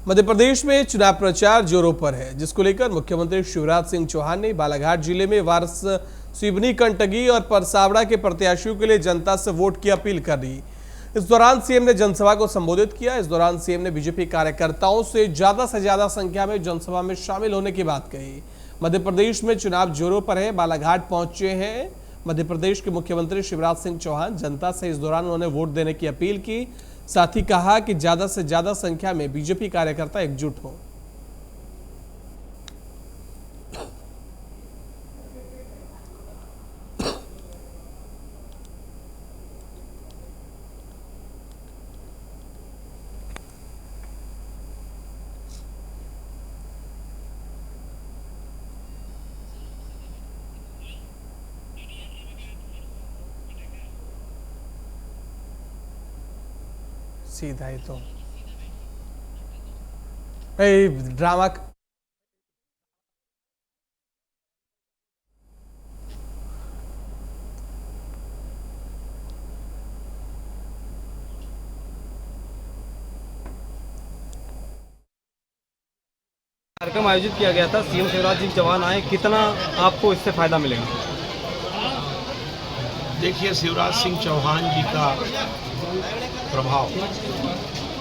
मध्य प्रदेश में चुनाव प्रचार जोरों पर है, जिसको लेकर मुख्यमंत्री शिवराज सिंह चौहान ने बालाघाट जिले में वारस, सिवनी, कंटगी और परसावड़ा के प्रत्याशियों के लिए जनता से वोट की अपील कर दी। इस दौरान सीएम ने जनसभा को संबोधित किया। इस दौरान सीएम ने बीजेपी कार्यकर्ताओं से ज्यादा संख्या में जनसभा में शामिल होने की बात कही। मध्य प्रदेश में चुनाव जोरों पर है, बालाघाट पहुंचे हैं मध्य प्रदेश के मुख्यमंत्री शिवराज सिंह चौहान। जनता से इस दौरान उन्होंने वोट देने की अपील की, साथ ही कहा कि ज्यादा से ज्यादा संख्या में बीजेपी कार्यकर्ता एकजुट हो। सीधा ही तो ड्रामा कार्यक्रम आयोजित किया गया था। सीएम शिवराज सिंह चौहान आए, कितना आपको इससे फायदा मिलेगा? देखिए, शिवराज सिंह चौहान जी का प्रभाव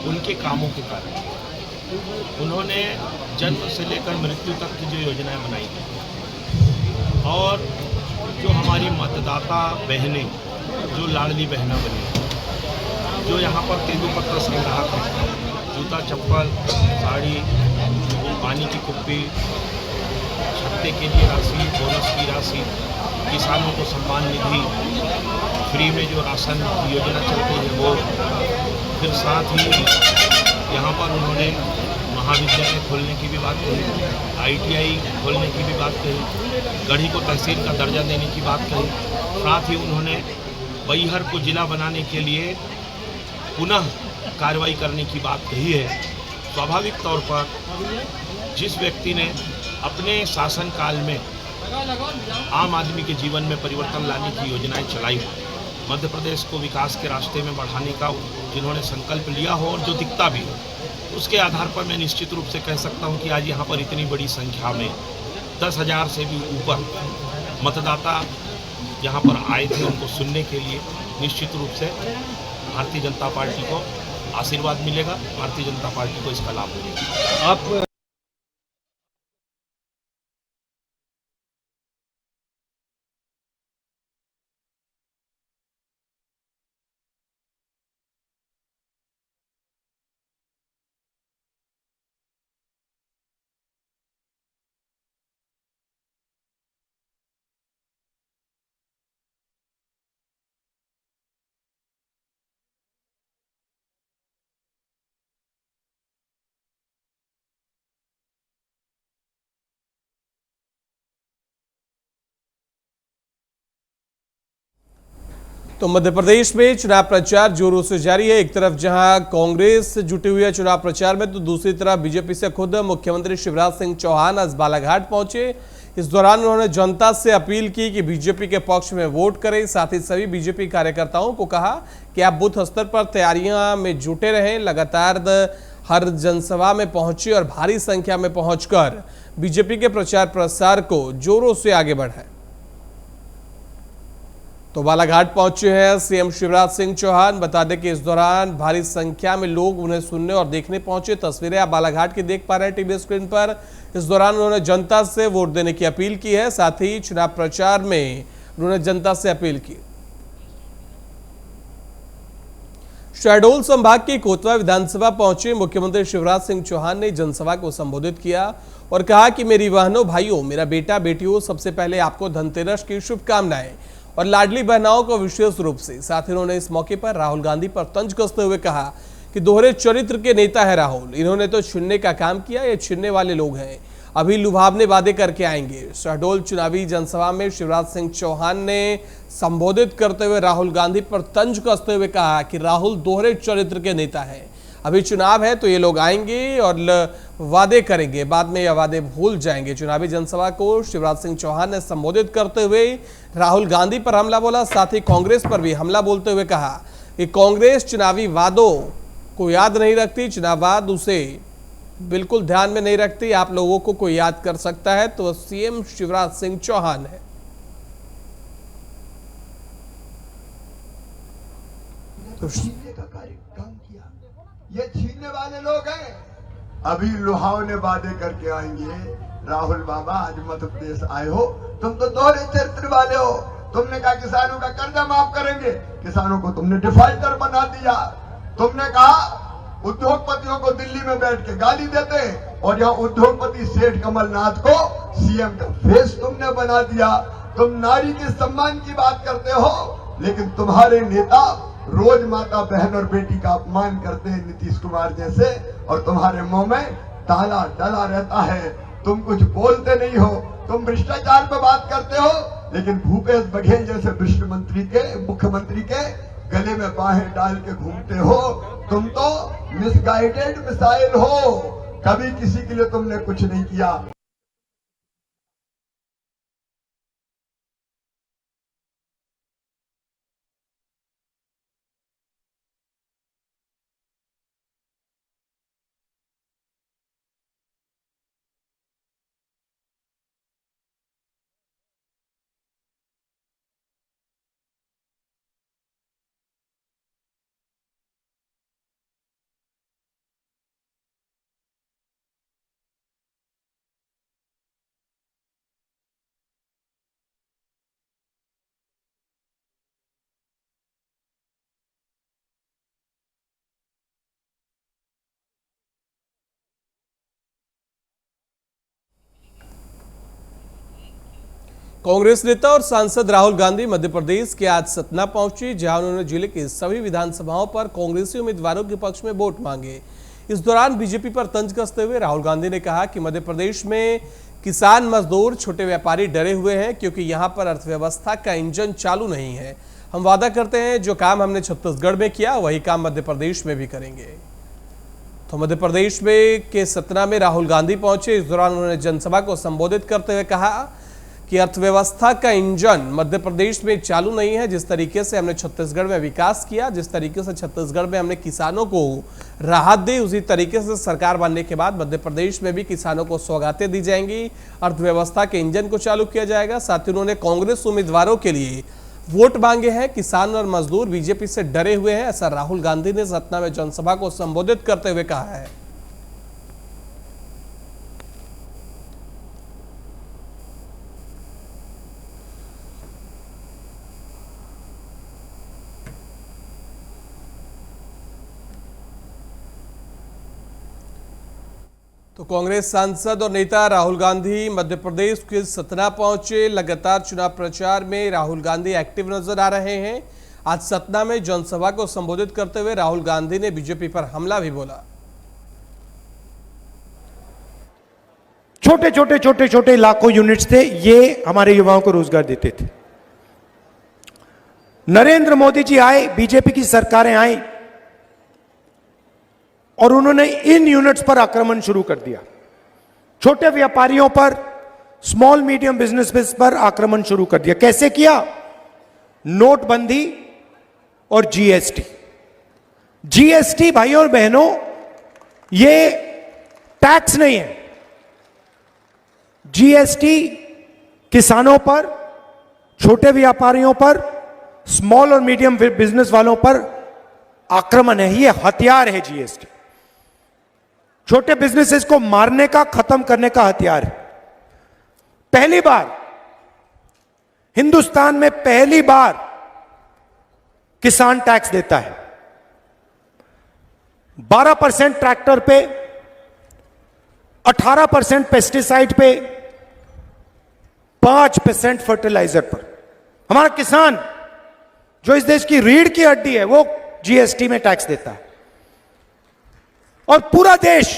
उनके कामों के कारण, उन्होंने जन्म से लेकर मृत्यु तक की जो योजनाएं बनाई हैं और जो हमारी मतदाता बहनें, जो लाडली बहना बनी, जो यहाँ पर तेंदुपत्ता संग्राहक हैं, जूता चप्पल, साड़ी, पानी की कुप्पी, छत्ते के लिए राशि, बोनस की राशि, किसानों को सम्मान निधि, फ्री में जो राशन की योजना चलती है वो, फिर साथ ही यहाँ पर उन्होंने महाविद्यालय खोलने की भी बात कही, ITI खोलने की भी बात कही, गढ़ी को तहसील का दर्जा देने की बात कही, साथ ही उन्होंने बैहर को जिला बनाने के लिए पुनः कार्रवाई करने की बात कही है। स्वाभाविक तौर पर जिस व्यक्ति ने अपने शासनकाल में आम आदमी के जीवन में परिवर्तन लाने की योजनाएं चलाई, मध्य प्रदेश को विकास के रास्ते में बढ़ाने का जिन्होंने संकल्प लिया हो और जो दिखता भी हो, उसके आधार पर मैं निश्चित रूप से कह सकता हूं कि आज यहाँ पर इतनी बड़ी संख्या में 10,000 से भी ऊपर मतदाता यहाँ पर आए थे उनको सुनने के लिए। निश्चित रूप से भारतीय जनता पार्टी को आशीर्वाद मिलेगा, भारतीय जनता पार्टी को इसका लाभ मिलेगा। आप तो मध्य प्रदेश में चुनाव प्रचार जोरों से जारी है। एक तरफ जहां कांग्रेस जुटी हुई है चुनाव प्रचार में, तो दूसरी तरफ बीजेपी से खुद मुख्यमंत्री शिवराज सिंह चौहान आज बालाघाट पहुंचे। इस दौरान उन्होंने जनता से अपील की कि बीजेपी के पक्ष में वोट करें। साथ ही सभी बीजेपी कार्यकर्ताओं को कहा कि आप बूथ स्तर पर तैयारियां में जुटे रहें, लगातार हर जनसभा में पहुंचे और भारी संख्या में पहुंचकर बीजेपी के प्रचार प्रसार को जोरों से आगे बढ़ाएं। तो बालाघाट पहुंचे हैं सीएम शिवराज सिंह चौहान। बता दें कि इस दौरान भारी संख्या में लोग उन्हें सुनने और देखने पहुंचे। तस्वीरें आप बालाघाट की देख पा रहे हैं टीवी स्क्रीन पर। इस दौरान उन्होंने जनता से वोट देने की अपील की है, साथ ही चुनाव प्रचार में उन्होंने जनता से अपील की। शहडोल संभाग की कोतवा विधानसभा पहुंचे मुख्यमंत्री शिवराज सिंह चौहान ने जनसभा को संबोधित किया और कहा कि मेरी बहनों, भाइयों, मेरा बेटा बेटियों, सबसे पहले आपको धनतेरस की शुभकामनाएं और लाडली बहनाओं को विशेष रूप से। साथ ही उन्होंने इस मौके पर राहुल गांधी पर तंज कसते हुए कहा कि दोहरे चरित्र के नेता है राहुल, इन्होंने तो छीनने का काम किया, ये छीनने वाले लोग हैं, अभी लुभावने वादे करके आएंगे। शहडोल चुनावी जनसभा में शिवराज सिंह चौहान ने संबोधित करते हुए राहुल गांधी पर तंज कसते हुए कहा कि राहुल दोहरे चरित्र के नेता है, अभी चुनाव है तो ये लोग आएंगे और वादे करेंगे, बाद में यह वादे भूल जाएंगे। चुनावी जनसभा को शिवराज सिंह चौहान ने संबोधित करते हुए राहुल गांधी पर हमला बोला, साथ ही कांग्रेस पर भी हमला बोलते हुए कहा कि कांग्रेस चुनावी वादों को याद नहीं रखती, चुनाव बाद उसे बिल्कुल ध्यान में नहीं रखती, आप लोगों को कोई याद कर सकता है तो सीएम शिवराज सिंह चौहान है। तो छीनने का काम किया, ये छीनने वाले लोग हैं। अभी लुहावने वादे करके आएंगे। राहुल बाबा, आज मध्य प्रदेश आए हो, तुम तो दोहरे चरित्र वाले हो। तुमने कहा किसानों का कर्जा माफ करेंगे, किसानों को तुमने डिफाल्टर बना दिया। तुमने कहा उद्योगपतियों को दिल्ली में बैठ के गाली देते हैं, और यहाँ उद्योगपति सेठ कमलनाथ को सीएम का फेस तुमने बना दिया। तुम नारी के सम्मान की बात करते हो, लेकिन तुम्हारे नेता रोज माता, बहन और बेटी का अपमान करते हैं, नीतीश कुमार जैसे, और तुम्हारे मुंह में ताला डला रहता है। तुम कुछ बोलते नहीं हो, तुम भ्रष्टाचार पर बात करते हो, लेकिन भूपेश बघेल जैसे भ्रष्ट मंत्री के, मुख्यमंत्री के गले में बाहें डाल के घूमते हो। तुम तो मिसगाइडेड मिसाइल हो, कभी किसी के लिए तुमने कुछ नहीं किया। कांग्रेस नेता और सांसद राहुल गांधी मध्य प्रदेश के आज सतना पहुंचे, जहां उन्होंने जिले के सभी विधानसभाओं पर कांग्रेसी उम्मीदवारों के पक्ष में वोट मांगे। इस दौरान बीजेपी पर तंज कसते हुए राहुल गांधी ने कहा कि मध्य प्रदेश में किसान, मजदूर, छोटे व्यापारी डरे हुए हैं, क्योंकि यहां पर अर्थव्यवस्था का इंजन चालू नहीं है। हम वादा करते हैं जो काम हमने छत्तीसगढ़ में किया वही काम मध्य प्रदेश में भी करेंगे। तो मध्य प्रदेश में के सतना में राहुल गांधी पहुंचे। इस दौरान उन्होंने जनसभा को संबोधित करते हुए कहा कि अर्थव्यवस्था का इंजन मध्य प्रदेश में चालू नहीं है। जिस तरीके से हमने छत्तीसगढ़ में विकास किया, जिस तरीके से छत्तीसगढ़ में हमने किसानों को राहत दी, उसी तरीके से सरकार बनने के बाद मध्य प्रदेश में भी किसानों को सौगातें दी जाएंगी, अर्थव्यवस्था के इंजन को चालू किया जाएगा। साथ ही उन्होंने कांग्रेस उम्मीदवारों के लिए वोट मांगे हैं। किसान और मजदूर बीजेपी से डरे हुए हैं, ऐसा राहुल गांधी ने सतना में जनसभा को संबोधित करते हुए कहा है। तो कांग्रेस सांसद और नेता राहुल गांधी मध्य प्रदेश के सतना पहुंचे। लगातार चुनाव प्रचार में राहुल गांधी एक्टिव नजर आ रहे हैं। आज सतना में जनसभा को संबोधित करते हुए राहुल गांधी ने बीजेपी पर हमला भी बोला। छोटे लाखों यूनिट्स थे, ये हमारे युवाओं को रोजगार देते थे। नरेंद्र मोदी जी आए, बीजेपी की सरकारें आई और उन्होंने इन यूनिट्स पर आक्रमण शुरू कर दिया। छोटे व्यापारियों पर, स्मॉल मीडियम बिजनेस पर आक्रमण शुरू कर दिया। कैसे किया? नोटबंदी और जीएसटी। जीएसटी भाइयों और बहनों, ये टैक्स नहीं है। जीएसटी किसानों पर, छोटे व्यापारियों पर, स्मॉल और मीडियम बिजनेस वालों पर आक्रमण है। ये हथियार है जीएसटी। छोटे बिजनेसेस को मारने का, खत्म करने का हथियार है। पहली बार हिंदुस्तान में, पहली बार किसान टैक्स देता है। 12% ट्रैक्टर पे, 18% पेस्टिसाइड पे, 5% फर्टिलाइजर पर। हमारा किसान जो इस देश की रीढ़ की हड्डी है, वो जीएसटी में टैक्स देता है। और पूरा देश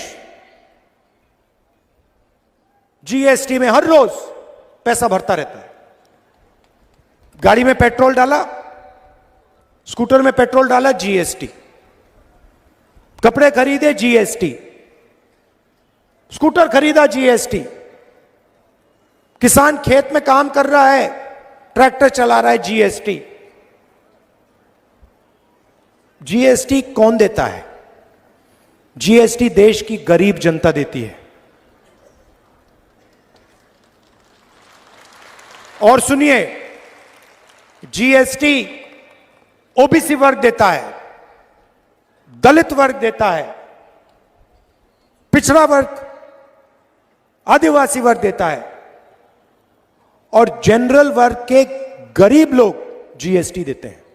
जीएसटी में हर रोज पैसा भरता रहता है। गाड़ी में पेट्रोल डाला, स्कूटर में पेट्रोल डाला, जीएसटी। कपड़े खरीदे, जीएसटी। स्कूटर खरीदा, जीएसटी। किसान खेत में काम कर रहा है, ट्रैक्टर चला रहा है, जीएसटी। जीएसटी कौन देता है? जीएसटी देश की गरीब जनता देती है। और सुनिए, जीएसटी ओबीसी वर्ग देता है, दलित वर्ग देता है, पिछड़ा वर्ग, आदिवासी वर्ग देता है, और जनरल वर्ग के गरीब लोग जीएसटी देते हैं।